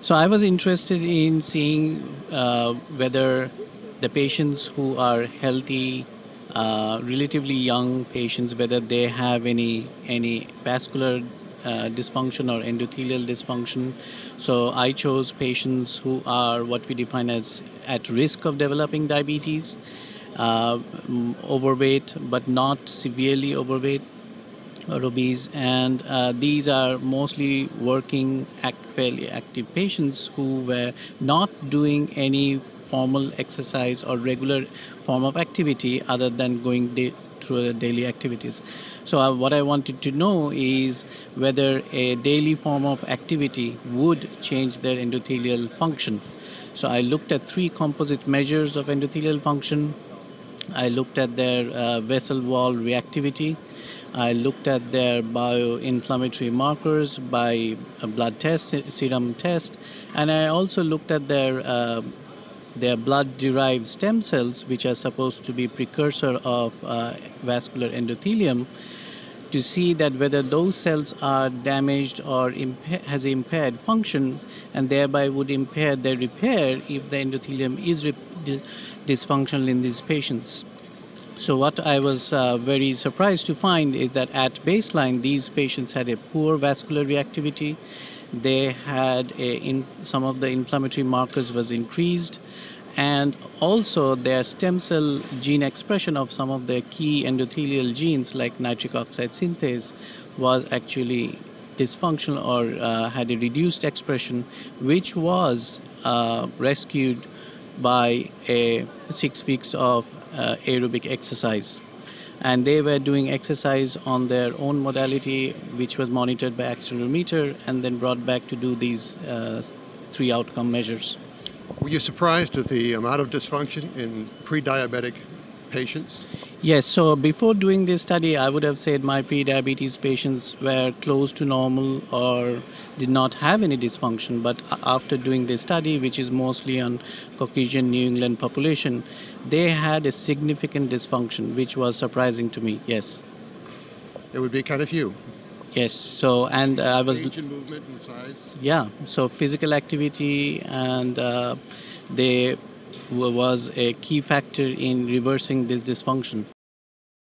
So I was interested in seeing whether the patients who are healthy, relatively young patients, whether they have any vascular dysfunction or endothelial dysfunction. So I chose patients who are what we define as at risk of developing diabetes, overweight but not severely overweight or obese, and these are mostly working, fairly active patients who were not doing any formal exercise or regular form of activity other than going through the daily activities. So what I wanted to know is whether a daily form of activity would change their endothelial function. So I looked at three composite measures of endothelial function. I looked at their vessel wall reactivity. I looked at their bioinflammatory markers by a blood test, serum test, and I also looked at their blood-derived stem cells, which are supposed to be precursor of vascular endothelium, to see that whether those cells are damaged or has impaired function, and thereby would impair their repair if the endothelium is dysfunctional in these patients. So what I was very surprised to find is that at baseline, these patients had a poor vascular reactivity. They had some of the inflammatory markers was increased, and also their stem cell gene expression of some of the key endothelial genes like nitric oxide synthase was actually dysfunctional or had a reduced expression, which was rescued by 6 weeks of aerobic exercise. And they were doing exercise on their own modality, which was monitored by accelerometer and then brought back to do these three outcome measures. Were you surprised at the amount of dysfunction in pre-diabetic patients? Yes, so before doing this study, I would have said my pre-diabetes patients were close to normal or did not have any dysfunction. But after doing this study, which is mostly on Caucasian New England population, they had a significant dysfunction, which was surprising to me, yes. There would be kind of few. Yes, so, and I was... Age and movement and size? Yeah, so physical activity and they was a key factor in reversing this dysfunction.